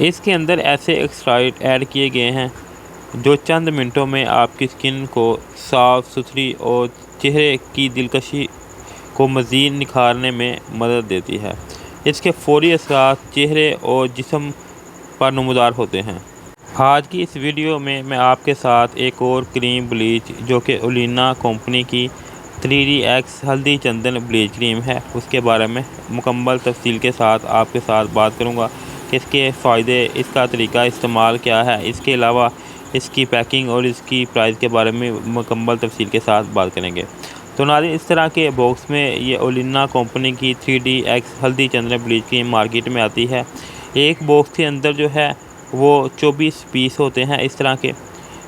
इसके अंदर ऐसे एक्सट्राइड ऐड किए गए हैं जो चंद मिनटों में आपकी स्किन को साफ़ सुथरी और चेहरे की दिलकशी को मज़ीद निखारने में मदद देती है। इसके फ़ौरी असरात चेहरे और जिस्म पर नमूदार होते हैं। आज की इस वीडियो में मैं आपके साथ एक और क्रीम ब्लीच जो कि ओलिना कंपनी की 3DX हल्दी चंदन ब्लीच क्रीम है, उसके बारे में मुकम्मल तफसील के साथ आपके साथ बात करूंगा कि इसके फ़ायदे, इसका तरीका इस्तेमाल क्या है, इसके अलावा इसकी पैकिंग और इसकी प्राइस के बारे में मुकम्मल तफसील के साथ बात करेंगे। तो नाज़रीन, इस तरह के बॉक्स में ये ओलिना कंपनी की 3DX हल्दी चंदन ब्लीच क्रीम मार्केट में आती है। एक बॉक्स के अंदर जो है वो 24 पीस होते हैं इस तरह के।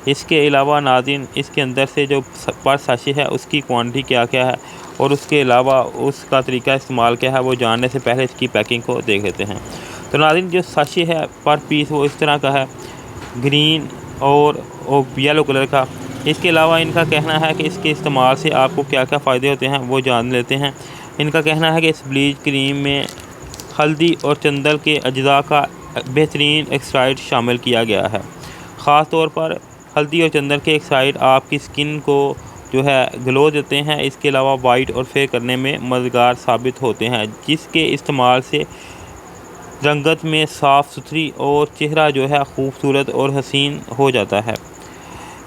इसके अलावा नाज़रीन, इसके अंदर से जो पर साशे है उसकी क्वांटिटी क्या क्या है और उसके अलावा उसका तरीका इस्तेमाल क्या है वो जानने से पहले इसकी पैकिंग को देख लेते हैं। तो नाज़रीन, जो साशे है पर पीस वो इस तरह का है, ग्रीन और येलो कलर का। इसके अलावा इनका कहना है कि इसके इस्तेमाल से आपको क्या क्या फ़ायदे होते हैं वो जान लेते हैं। इनका कहना है कि इस ब्लीच क्रीम में हल्दी और चंदन के अज्जा का बेहतरीन एक्सट्राइड शामिल किया गया है। ख़ास तौर पर हल्दी और चंदन के एक्सट्राइड आपकी स्किन को जो है ग्लो देते हैं। इसके अलावा वाइट और फेयर करने में मददगार साबित होते हैं, जिसके इस्तेमाल से रंगत में साफ़ सुथरी और चेहरा जो है खूबसूरत और हसीन हो जाता है।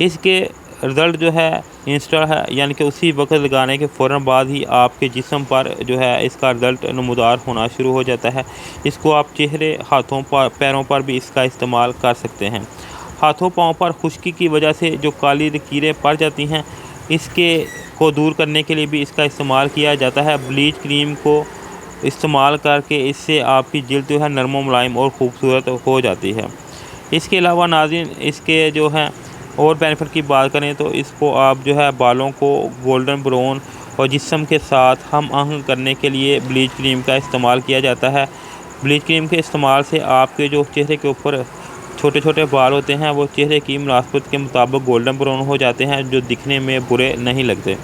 इसके रिज़ल्ट जो है इंस्टेंट है, यानी कि उसी वक्त लगाने के फ़ौरन बाद ही आपके जिस्म पर जो है इसका रिज़ल्ट नमूदार होना शुरू हो जाता है। इसको आप चेहरे, हाथों पर, पैरों पर भी इसका इस्तेमाल कर सकते हैं। हाथों पाँव पर खुश्की की वजह से जो काली लकीरें पड़ जाती हैं, इसके को दूर करने के लिए भी इसका इस्तेमाल किया जाता है। ब्लीच क्रीम को इस्तेमाल करके इससे आपकी जिल्द जो है नरम व मुलायम और ख़ूबसूरत हो जाती है। इसके अलावा नाज़रीन, इसके जो है और बेनिफिट की बात करें तो इसको आप जो है बालों को गोल्डन ब्राउन और जिस्म के साथ हम आहंग करने के लिए ब्लीच क्रीम का इस्तेमाल किया जाता है। ब्लीच क्रीम के इस्तेमाल से आपके जो चेहरे के ऊपर छोटे छोटे बाल होते हैं वो चेहरे की मुनासबत के मुताबिक गोल्डन ब्राउन हो जाते हैं, जो दिखने में बुरे नहीं लगते।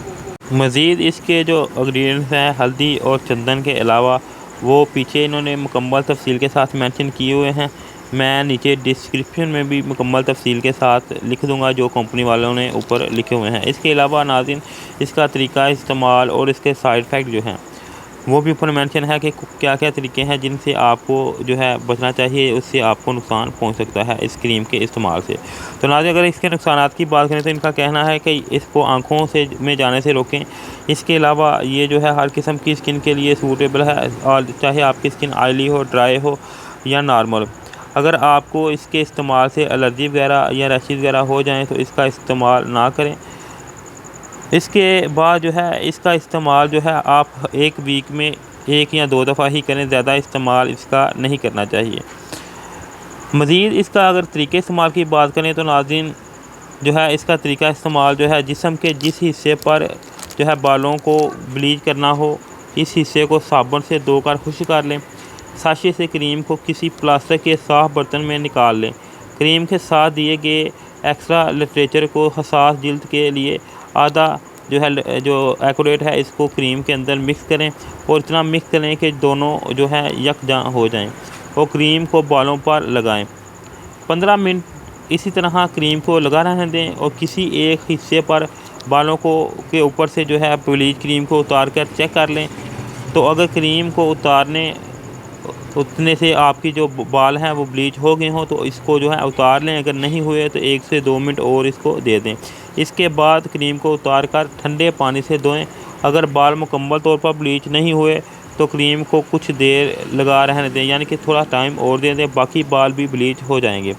मज़ीद इसके जो इंग्रेडिएंट्स हैं हल्दी और चंदन के अलावा, वो पीछे इन्होंने मुकम्मल तफसील के साथ मेंशन किए हुए हैं। मैं नीचे डिस्क्रिप्शन में भी मुकम्मल तफसील के साथ लिख दूंगा जो कंपनी वालों ने ऊपर लिखे हुए हैं। इसके अलावा नाज़रीन, इसका तरीका इस्तेमाल और इसके साइड इफ़ेक्ट जो हैं वो भी ऊपर मेंशन है कि क्या क्या तरीके हैं जिनसे आपको जो है बचना चाहिए, उससे आपको नुकसान पहुंच सकता है इस क्रीम के इस्तेमाल से। तो नाज़रीन, अगर इसके नुकसानात की बात करें तो इनका कहना है कि इसको आँखों से में जाने से रोकें। इसके अलावा ये जो है हर किस्म की स्किन के लिए सूटेबल है, और चाहे आपकी स्किन ऑयली हो, ड्राई हो या नॉर्मल। अगर आपको इसके इस्तेमाल से एलर्जी वगैरह या रैशेज़ वगैरह हो जाएँ तो इसका इस्तेमाल ना करें। इसके बाद जो है इसका इस्तेमाल जो है आप एक वीक में 1 या 2 दफ़ा ही करें, ज़्यादा इस्तेमाल इसका नहीं करना चाहिए। मज़ीद इसका अगर तरीके इस्तेमाल की बात करें तो नाज़रीन, जो है इसका तरीका इस्तेमाल जो है जिस्म के जिस हिस्से पर जो है बालों को ब्लीच करना हो, इस हिस्से को साबुन से धोकर खुश्क कर लें। साशे से क्रीम को किसी प्लास्टिक के साफ़ बर्तन में निकाल लें। क्रीम के साथ दिए गए एक्स्ट्रा लिटरेचर को हसास जिल्द के लिए आधा जो एक्यूरेट है इसको क्रीम के अंदर मिक्स करें और इतना मिक्स करें कि दोनों जो है यकजां हो जाएं और क्रीम को बालों पर लगाएं। 15 मिनट इसी तरह क्रीम को लगा रहने दें और किसी एक हिस्से पर बालों को के ऊपर से जो है ब्लीच क्रीम को उतार कर चेक कर लें। तो अगर क्रीम को उतने से आपकी जो बाल हैं वो ब्लीच हो गए हों तो इसको जो है उतार लें। अगर नहीं हुए तो 1 से 2 मिनट और इसको दे दें। इसके बाद क्रीम को उतार कर ठंडे पानी से धोएं। अगर बाल मुकम्मल तौर पर ब्लीच नहीं हुए तो क्रीम को कुछ देर लगा रहने दें, यानी कि थोड़ा टाइम और दे दें, बाकी बाल भी ब्लीच हो जाएंगे।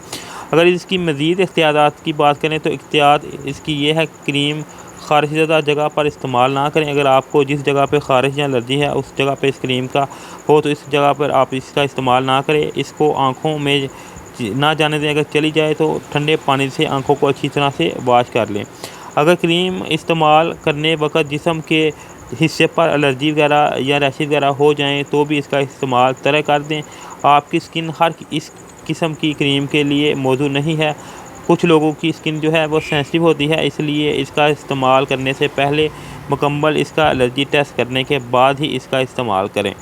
अगर इसकी मज़ीद एहतियात की बात करें तो एहतियात इसकी ये है, क्रीम ख़ारिश ज़दा जगह पर इस्तेमाल ना करें। अगर आपको जिस जगह पे ख़ारिश या एलर्जी है उस जगह पे इस क्रीम का हो तो इस जगह पर आप इसका इस्तेमाल ना करें। इसको आँखों में ना जाने दें। अगर चली जाए तो ठंडे पानी से आँखों को अच्छी तरह से वॉश कर लें। अगर क्रीम इस्तेमाल करने वक्त जिस्म के हिस्से पर एलर्जी वगैरह या रैशेज़ वगैरह हो जाएँ तो भी इसका इस्तेमाल तरह कर दें। आपकी स्किन हर इस किस्म की क्रीम के लिए मौजू नहीं है। कुछ लोगों की स्किन जो है वो सेंसिटिव होती है, इसलिए इसका इस्तेमाल करने से पहले मुकम्मल इसका एलर्जी टेस्ट करने के बाद ही इसका इस्तेमाल करें।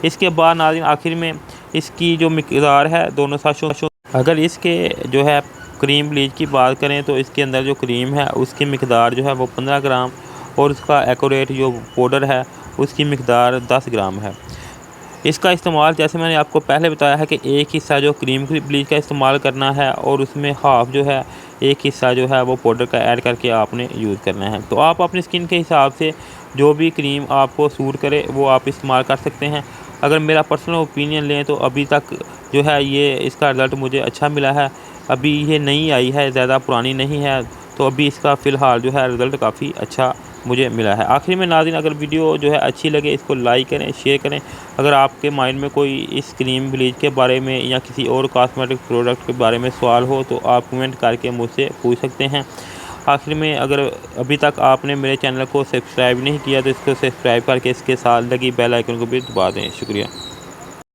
इसके बाद नाज़रीन, आखिर में इसकी जो मिकदार है दोनों साशों, अगर इसके जो है क्रीम ब्लीच की बात करें तो इसके अंदर जो क्रीम है उसकी मिकदार जो है वो 15 ग्राम और उसका एक्यूरेट जो पाउडर है उसकी मिकदार 10 ग्राम है। इसका इस्तेमाल जैसे मैंने आपको पहले बताया है कि एक हिस्सा जो क्रीम ब्लीच का इस्तेमाल करना है और उसमें हाफ़ जो है एक हिस्सा जो है वो पाउडर का ऐड करके आपने यूज़ करना है। तो आप अपनी स्किन के हिसाब से जो भी क्रीम आपको सूट करे वो आप इस्तेमाल कर सकते हैं। अगर मेरा पर्सनल ओपिनियन लें तो अभी तक जो है ये इसका रिज़ल्ट मुझे अच्छा मिला है। अभी ये नई आई है, ज़्यादा पुरानी नहीं है, तो अभी इसका फ़िलहाल जो है रिज़ल्ट काफ़ी अच्छा मुझे मिला है। आखिर में नाज़रीन, अगर वीडियो जो है अच्छी लगे इसको लाइक करें, शेयर करें। अगर आपके माइंड में कोई इस क्रीम ब्लीच के बारे में या किसी और कॉस्मेटिक प्रोडक्ट के बारे में सवाल हो तो आप कमेंट करके मुझसे पूछ सकते हैं। आखिर में अगर अभी तक आपने मेरे चैनल को सब्सक्राइब नहीं किया तो इसको सब्सक्राइब करके इसके साथ लगी बेल आइकन को भी दबा दें। शुक्रिया।